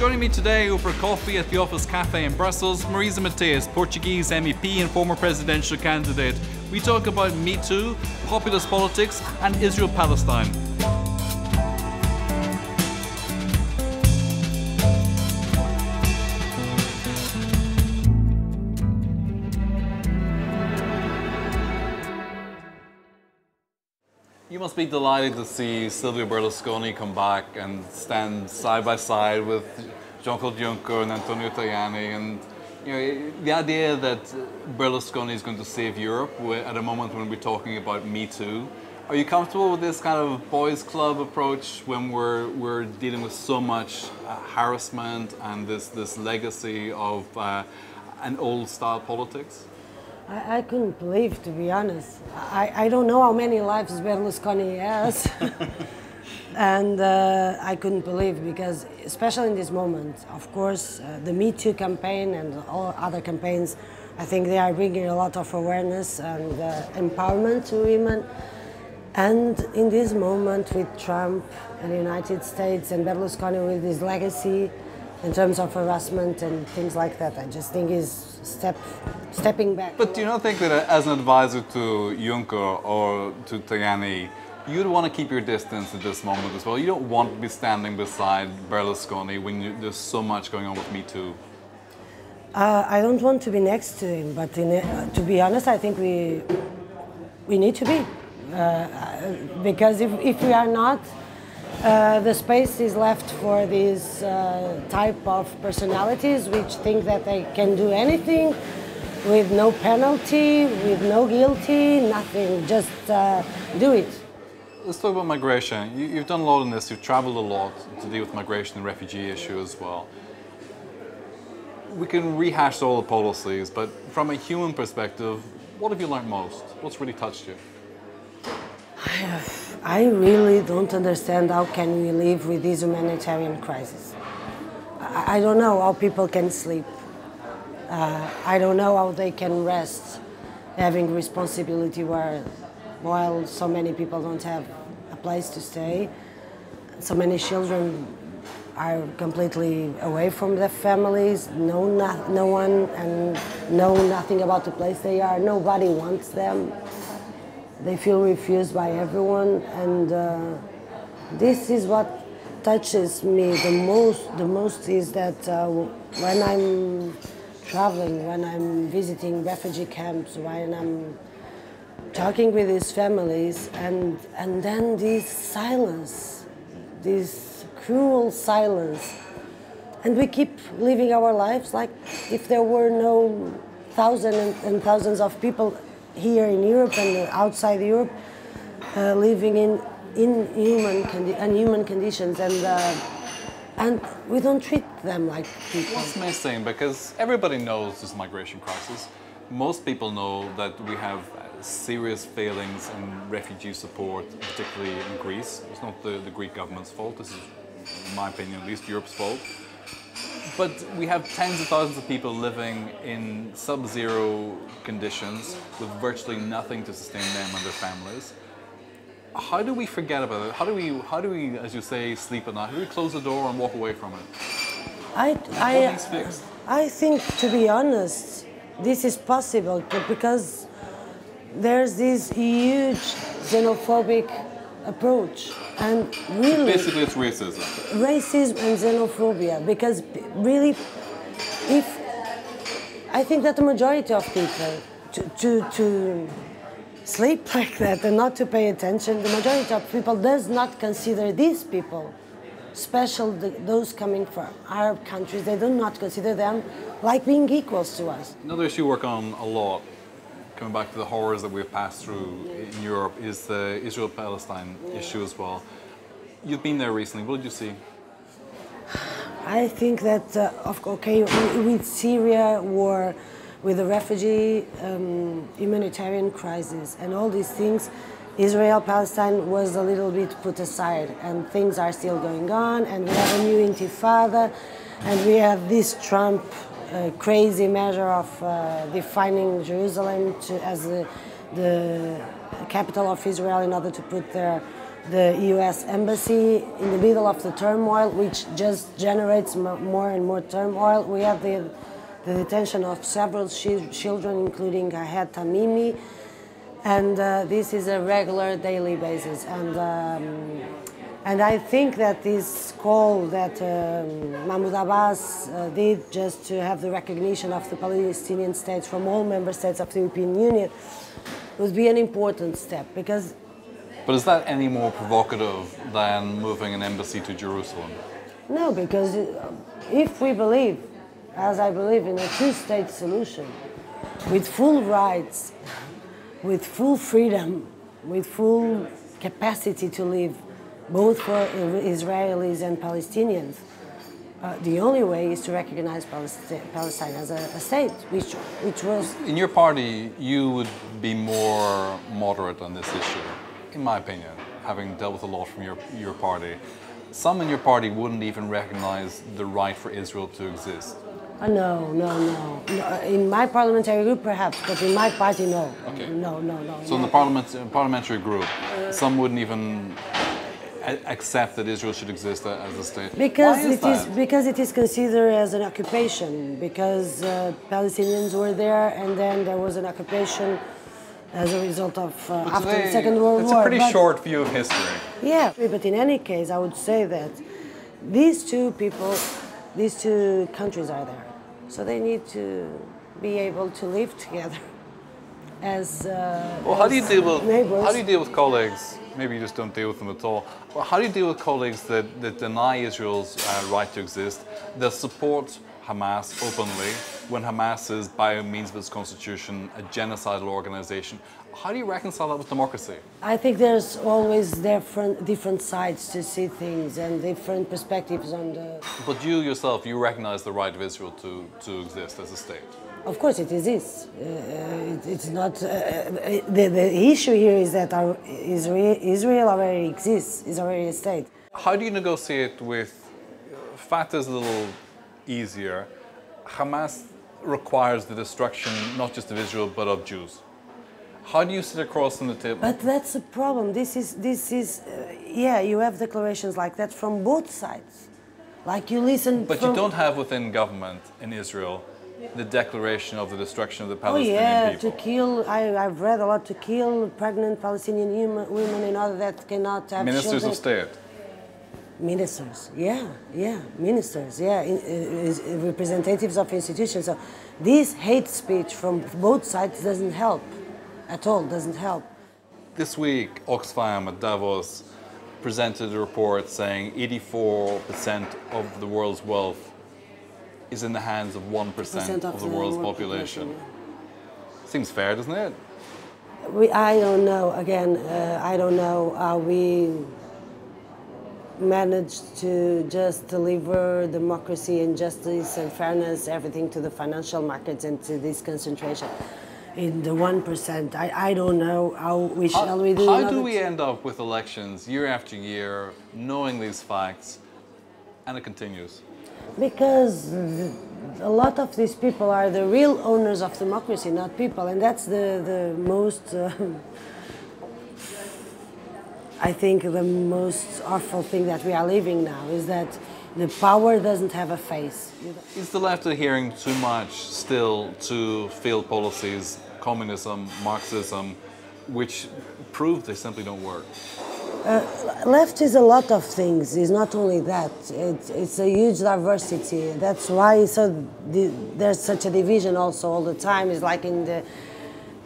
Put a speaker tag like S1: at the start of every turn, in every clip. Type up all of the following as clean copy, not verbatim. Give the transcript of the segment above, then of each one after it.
S1: Joining me today over coffee at the Office Cafe in Brussels, Marisa Matias, Portuguese MEP and former presidential candidate. We talk about Me Too, populist politics and Israel-Palestine. You must be delighted to see Silvio Berlusconi come back and stand side by side with Jean-Claude Juncker and Antonio Tajani, and the idea that Berlusconi is going to save Europe at a moment when we're talking about Me Too. Are you comfortable with this kind of boys' club approach when we're dealing with so much harassment and this legacy of an old-style politics?
S2: I couldn't believe, to be honest. I don't know how many lives Berlusconi has. And I couldn't believe, because especially in this moment, of course, the Me Too campaign and all other campaigns, I think they are bringing a lot of awareness and empowerment to women. And in this moment with Trump and the United States and Berlusconi with his legacy in terms of harassment and things like that, I just think he's stepping back.
S1: But do you not think that as an advisor to Juncker or to Tajani, you'd want to keep your distance at this moment as well? You don't want to be standing beside Berlusconi when there's so much going on with Me Too.
S2: I don't want to be next to him, but to be honest, I think we need to be. Because if we are not, the space is left for these type of personalities which think that they can do anything with no penalty, with no guilty, nothing, just do it.
S1: Let's talk about migration. You've done a lot on this, you've traveled a lot to deal with migration and refugee issue as well. We can rehash all the policies, but from a human perspective, what have you learned most? What's really touched you?
S2: I really don't understand how can we live with this humanitarian crisis. I don't know how people can sleep. I don't know how they can rest, having responsibility while so many people don't have a place to stay. So many children are completely away from their families, know no one and know nothing about the place they are. Nobody wants them. They feel refused by everyone, and this is what touches me the most is that when I'm traveling, when I'm visiting refugee camps, when I'm talking with these families, and then this silence, this cruel silence, and we keep living our lives like if there were no thousands and thousands of people here in Europe and outside Europe, living in inhuman conditions, and we don't treat them like people.
S1: What's missing? Because everybody knows this migration crisis. Most people know that we have serious failings in refugee support, particularly in Greece. It's not the Greek government's fault. This is, in my opinion, at least Europe's fault. But we have tens of thousands of people living in sub-zero conditions with virtually nothing to sustain them and their families. How do we forget about it? How do we, as you say, sleep at night? How do we close the door and walk away from it? What needs fixed?
S2: I think, to be honest, this is possible because there's this huge xenophobic approach, and really
S1: basically it's racism
S2: and xenophobia, because really I think that the majority of people to sleep like that and not to pay attention, the majority of people does not consider these people special, those coming from Arab countries. They do not consider them like being equals to us.
S1: Another issue you work on a lot, coming back to the horrors that we've passed through in Europe, is the Israel-Palestine issue as well. You've been there recently. What did you see?
S2: I think that, with Syria war, with the refugee humanitarian crisis and all these things, Israel-Palestine was a little bit put aside, and things are still going on, and we have a new intifada, and we have this Trump crazy measure of defining Jerusalem as the capital of Israel in order to put their the US embassy in the middle of the turmoil, which just generates more and more turmoil. We have the detention of several children, including Ahed Tamimi, and this is a regular daily basis. And I think that this call that Mahmoud Abbas did just to have the recognition of the Palestinian states from all member states of the European Union would be an important step, because...
S1: But is that any more provocative than moving an embassy to Jerusalem?
S2: No, because if we believe, as I believe, in a two-state solution, with full rights, with full freedom, with full capacity to live, both for Israelis and Palestinians, the only way is to recognize Palestine as a state, which was...
S1: In your party, you would be more moderate on this issue, in my opinion, having dealt with a lot from your party. Some in your party wouldn't even recognize the right for Israel to exist.
S2: No. In my parliamentary group, perhaps, but in my party, no.
S1: Okay.
S2: No.
S1: So in the parliamentary group, some wouldn't even accept that Israel should exist as a state.
S2: Because it is considered as an occupation. Because Palestinians were there, and then there was an occupation as a result of after the Second World War.
S1: It's a pretty short view of history.
S2: Yeah, but in any case, I would say that these two countries are there, so they need to be able to live together as
S1: well, how do you deal with
S2: neighbors.
S1: How do you deal with colleagues? Maybe you just don't deal with them at all. Well, how do you deal with colleagues that deny Israel's right to exist, that support Hamas openly when Hamas is, by means of its constitution, a genocidal organization? How do you reconcile that with democracy?
S2: I think there's always different sides to see things and different perspectives on the...
S1: But you yourself, you recognize the right of Israel to exist as a state?
S2: Of course it is this. It's not... the issue here is that Israel already exists, is already a state.
S1: How do you negotiate with... Fatah's a little easier. Hamas requires the destruction not just of Israel but of Jews. How do you sit across on the table?
S2: But that's a problem. This is yeah, you have declarations like that from both sides. Like you listen.
S1: But you don't have within government in Israel the declaration of the destruction of the Palestinian people.
S2: To kill. I've read a lot, to kill pregnant Palestinian women in order that cannot have
S1: Ministers
S2: children.
S1: of state.
S2: Ministers, ministers, representatives of institutions. So this hate speech from both sides doesn't help at all, doesn't help.
S1: This week, Oxfam at Davos presented a report saying 84% of the world's wealth is in the hands of 1% of the world's population. Seems fair, doesn't it?
S2: I don't know, again, I don't know how we managed to just deliver democracy and justice and fairness, everything to the financial markets and to this concentration in the 1%. I don't know how we shall we do.
S1: How do we end up with elections year after year, knowing these facts, and it continues?
S2: Because a lot of these people are the real owners of democracy, not people, and that's the most... I think the most awful thing that we are living now is that the power doesn't have a face.
S1: Is the left adhering too much still to failed policies, communism, Marxism, which prove they simply don't work?
S2: Left is a lot of things. It's not only that. It's a huge diversity. That's why there's such a division also all the time. It's like in the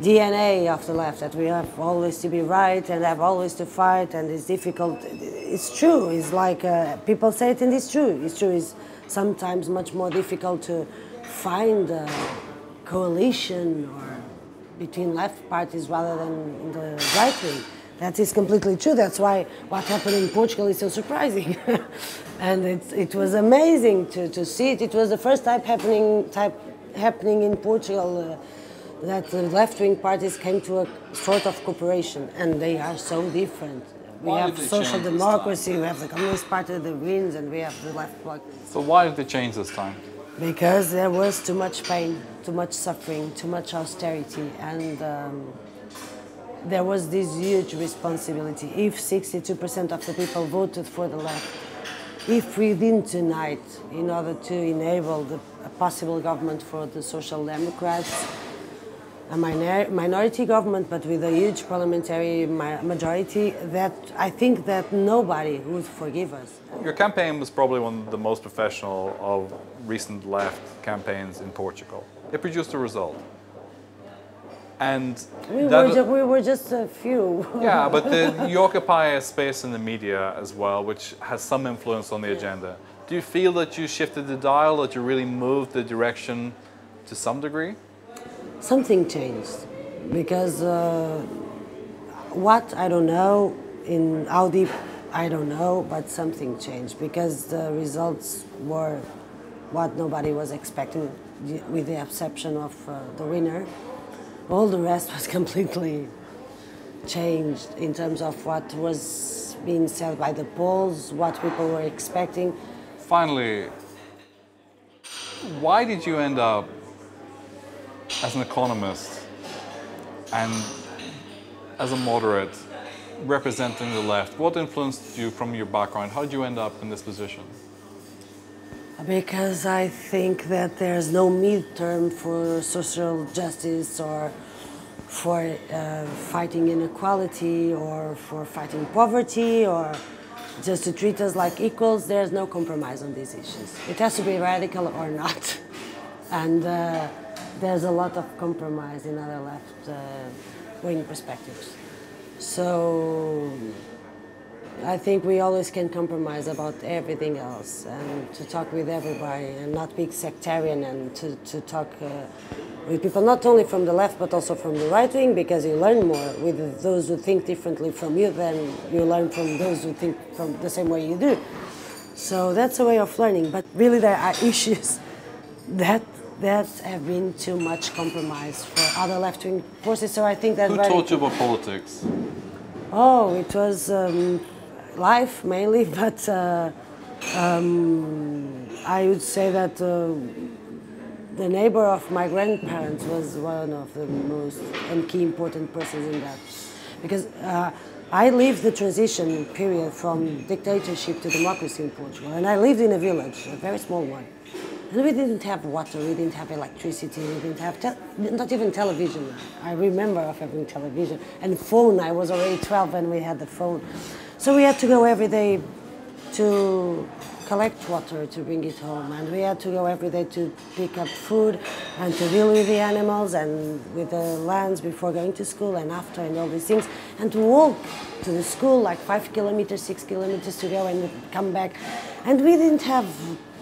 S2: DNA of the left, that we have always to be right and have always to fight, and it's difficult. It's true. It's like people say it, and it's true. It's true. It's sometimes much more difficult to find a coalition or between left parties rather than the right wing. That is completely true. That's why what happened in Portugal is so surprising, and it was amazing to see it. It was the first time happening in Portugal. That the left-wing parties came to a sort of cooperation, and they are so different. We have social democracy, we have the Communist Party, the Greens, and we have the left bloc.
S1: So why did they change this time?
S2: Because there was too much pain, too much suffering, too much austerity, and there was this huge responsibility. If 62% of the people voted for the left, if we didn't unite in order to enable a possible government for the Social Democrats, a minority government but with a huge parliamentary majority, that I think that nobody would forgive us.
S1: Your campaign was probably one of the most professional of recent left campaigns in Portugal. It produced a result. And
S2: we were just a few.
S1: Yeah, but you occupy a space in the media as well, which has some influence on the agenda. Do you feel that you shifted the dial, that you really moved the direction to some degree?
S2: Something changed, because what, I don't know, in how deep, I don't know, but something changed, because the results were what nobody was expecting, with the exception of the winner. All the rest was completely changed in terms of what was being said by the polls, what people were expecting.
S1: Finally, why did you end up as an economist and as a moderate representing the left? What influenced you from your background? How did you end up in this position?
S2: Because I think that there's no midterm for social justice or for fighting inequality or for fighting poverty or just to treat us like equals. There's no compromise on these issues. It has to be radical or not. And there's a lot of compromise in other left-wing perspectives. So I think we always can compromise about everything else and to talk with everybody and not be sectarian and to talk with people not only from the left but also from the right wing, because you learn more with those who think differently from you than you learn from those who think from the same way you do. So that's a way of learning, but really there are issues that have been too much compromise for other left-wing forces. So I think that...
S1: Who taught you about politics?
S2: Oh, it was life mainly, but I would say that the neighbor of my grandparents was one of the most and key important persons in that. Because I lived the transition period from dictatorship to democracy in Portugal, and I lived in a village, a very small one. And we didn't have water, we didn't have electricity, we didn't have not even television. I remember of having television. And phone, I was already 12 when we had the phone. So we had to go every day to collect water to bring it home. And we had to go every day to pick up food and to deal with the animals and with the lands before going to school and after and all these things. And to walk to the school like 5 kilometers, 6 kilometers to go and come back. And we didn't have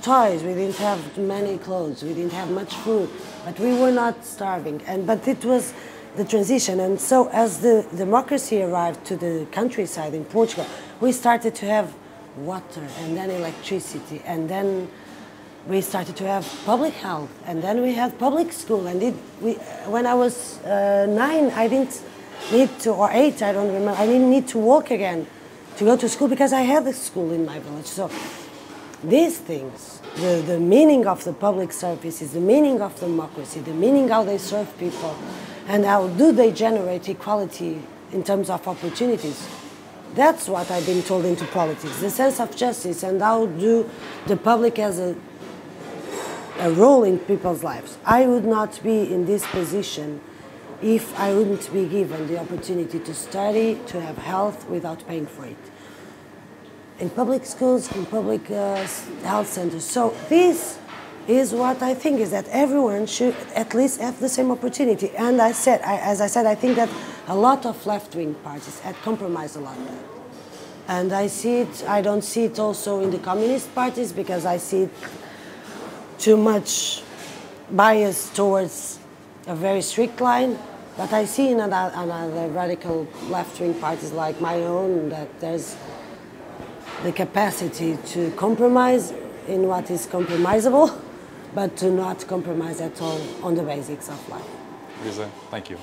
S2: toys, we didn't have many clothes, we didn't have much food, but we were not starving. But it was the transition, and so as the democracy arrived to the countryside in Portugal, we started to have water, and then electricity, and then we started to have public health, and then we had public school. And when I was 9, I didn't need to, or 8, I don't remember, I didn't need to walk again to go to school because I had a school in my village. So these things, the meaning of the public services, the meaning of democracy, the meaning how they serve people, and how do they generate equality in terms of opportunities. That's what I've been told into politics, the sense of justice and how do the public has a role in people's lives. I would not be in this position if I wouldn't be given the opportunity to study, to have health without paying for it. In public schools, in public health centers. So this is what I think, is that everyone should at least have the same opportunity. And as I said, I think that a lot of left-wing parties had compromised a lot there. And I see it, I don't see it also in the communist parties, because I see it too much bias towards a very strict line. But I see in other radical left-wing parties like my own that there's the capacity to compromise in what is compromisable, but to not compromise at all on the basics of life.
S1: Marisa, thank you.